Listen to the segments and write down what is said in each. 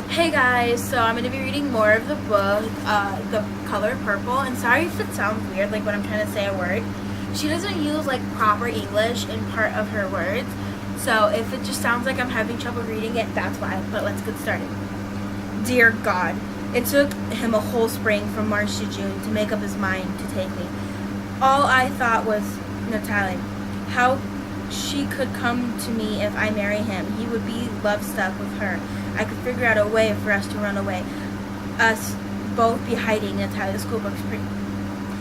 Hey guys, so I'm going to be reading more of the book, The Color Purple, and sorry if it sounds weird, like when I'm trying to say a word. She doesn't use like proper English in part of her words, so if it just sounds like I'm having trouble reading it, that's why, but let's get started. Dear God, it took him a whole spring from March to June to make up his mind to take me. All I thought was Natalie. How she could come to me if I marry him. He would be love stuck with her. I could figure out a way for us to run away. Us both be hiding Natalia's schoolbooks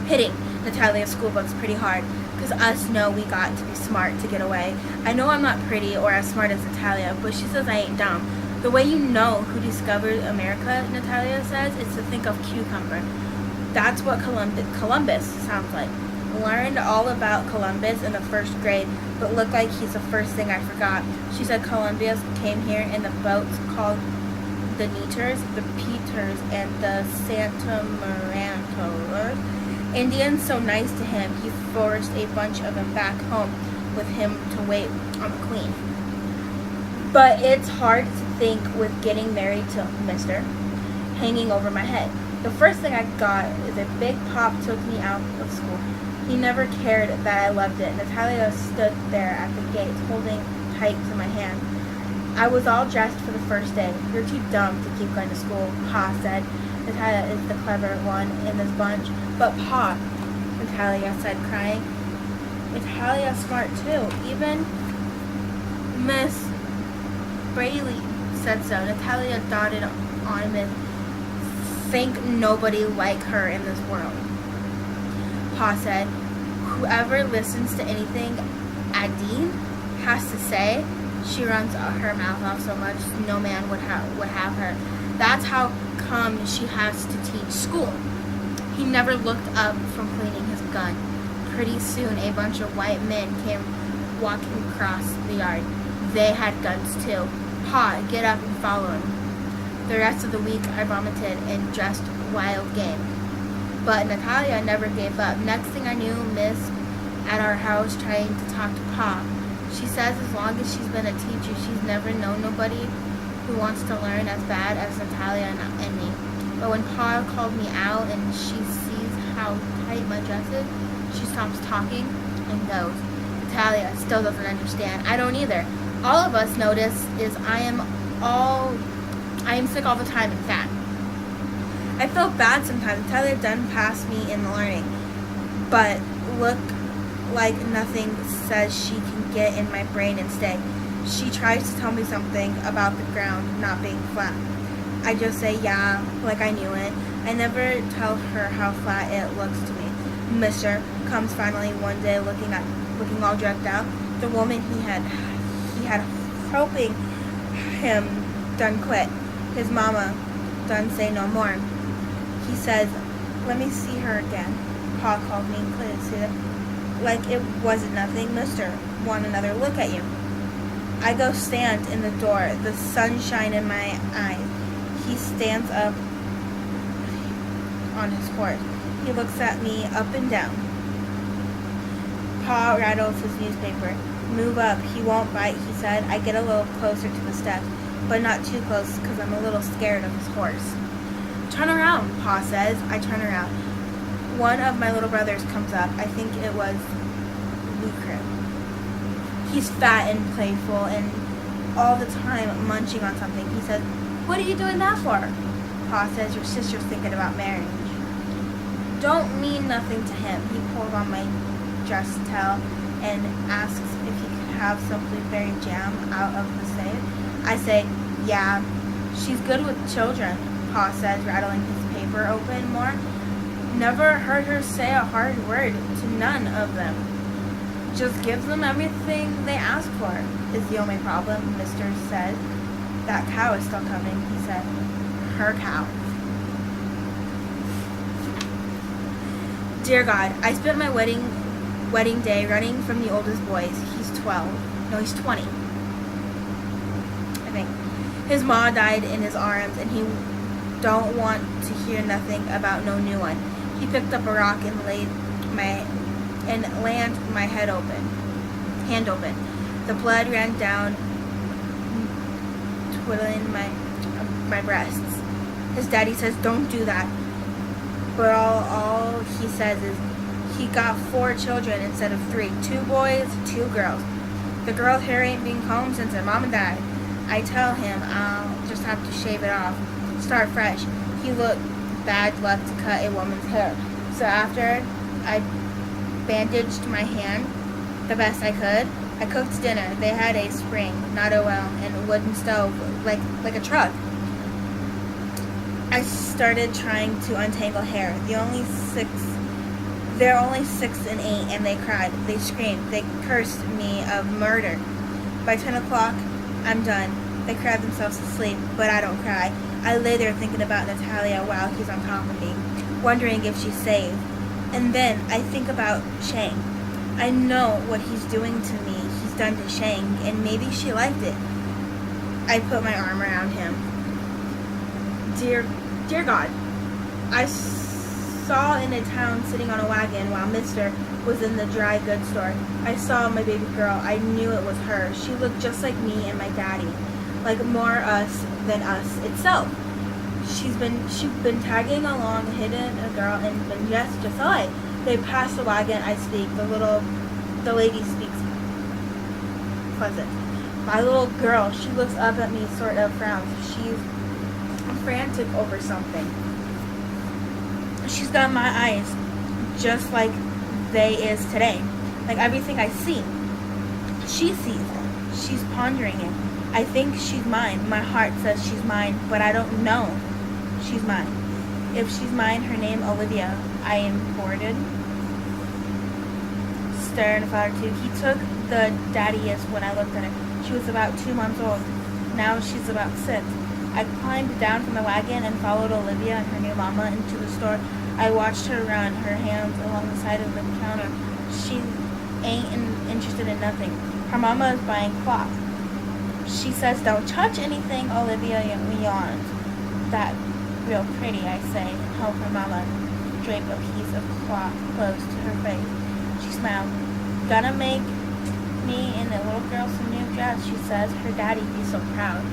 hitting Natalia's schoolbooks pretty hard. Because us know we got to be smart to get away. I know I'm not pretty or as smart as Natalia, but she says I ain't dumb. The way you know who discovered America, Natalia says, is to think of cucumber. That's what Columbus sounds like. Learned all about Columbus in the first grade, but looked like he's the first thing I forgot. She said Columbus came here in the boats called the Neaters, the Peters, and the Santa Marantoers. Indians so nice to him, he forced a bunch of them back home with him to wait on the Queen. But it's hard to think with getting married to Mr. hanging over my head. The first thing I got is a big pop took me out of school. He never cared that I loved it. Natalia stood there at the gates, holding tight to my hand. I was all dressed for the first day. You're too dumb to keep going to school, Pa said. Natalia is the clever one in this bunch. But Pa, Natalia said, crying. Natalia's smart too. Even Miss Braley said so. Natalia dotted on it. Think nobody like her in this world. Pa said, whoever listens to anything Adine has to say, she runs her mouth off so much no man would have her. That's how come she has to teach school. He never looked up from cleaning his gun. Pretty soon a bunch of white men came walking across the yard. They had guns too. Pa, get up and follow him. The rest of the week I vomited and dressed wild game. But Natalia never gave up. Next thing I knew, Miss at our house trying to talk to Pa. She says as long as she's been a teacher, she's never known nobody who wants to learn as bad as Natalia and me. But when Pa called me out and she sees how tight my dress is, she stops talking and goes. Natalia still doesn't understand. I don't either. All of us notice is I am sick all the time and fat. I feel bad sometimes. Natalia done passed me in the learning, but look like nothing says she can get in my brain and stay. She tries to tell me something about the ground not being flat. I just say yeah, like I knew it. I never tell her how flat it looks to me. Mr. comes finally one day looking all drugged out. The woman he had helping him done quit. His mama done say no more. He says, let me see her again. Pa called me and couldn't see it. Like it wasn't nothing. Mister, want another look at you. I go stand in the door, the sunshine in my eyes. He stands up on his horse. He looks at me up and down. Pa rattles his newspaper. Move up, he won't bite, he said. I get a little closer to the steps, but not too close because I'm a little scared of his horse. Turn around, Pa says. I turn around. One of my little brothers comes up. I think it was Lucre. He's fat and playful and all the time munching on something. He says, what are you doing that for? Pa says, your sister's thinking about marriage. Don't mean nothing to him. He pulls on my dress tail and asks if he could have some blueberry jam out of the safe. I say, yeah, she's good with children, Pa says, rattling his paper open more. Never heard her say a hard word to none of them. Just gives them everything they ask for, is the only problem, Mr. said. That cow is still coming, he said. Her cow. Dear God, I spent my wedding day running from the oldest boys. He's 12. No, he's 20. I think. His ma died in his arms and he don't want to hear nothing about no new one. He picked up a rock and landed my hand open. The blood ran down, twiddling my my breasts. His daddy says, don't do that. But all he says is he got 4 children instead of 3. 2 boys, 2 girls. The girl's hair ain't being combed since her mama died. I tell him I'll just have to shave it off. Start fresh. He looked bad luck to cut a woman's hair. So after I bandaged my hand the best I could, I cooked dinner. They had a spring, not a well, and a wooden stove, like a truck. I started trying to untangle hair. They're only 6 and 8, and they cried. They screamed. They cursed me of murder. By 10 o'clock, I'm done. They cried themselves to sleep, but I don't cry. I lay there thinking about Natalia while he's on top of me, wondering if she's safe. And then I think about Shang. I know what he's doing to me. He's done to Shang, and maybe she liked it. I put my arm around him. Dear God, I saw in a town sitting on a wagon while Mister was in the dry goods store. I saw my baby girl. I knew it was her. She looked just like me and my daddy, like more us than us itself. She's been tagging along, hidden a girl, and been just saw it. They passed the wagon. I speak. The lady speaks pleasant. My little girl, she looks up at me, sort of frowns. She's frantic over something. She's got my eyes just like they is today. Like everything I see, she sees. She's pondering it. I think she's mine. My heart says she's mine, but I don't know she's mine. If she's mine, her name Olivia. I imported. Stern father too. He took the daddiest when I looked at her. She was about 2 months old. Now she's about 6. I climbed down from the wagon and followed Olivia and her new mama into the store. I watched her run, her hands along the side of the counter. She ain't interested in nothing. Her mama is buying cloth. She says, don't touch anything, Olivia yawns. That real pretty, I say, and help her mama drape a piece of cloth close to her face. She smiled. Gonna make me and the little girl some new dress, she says. Her daddy'd be so proud.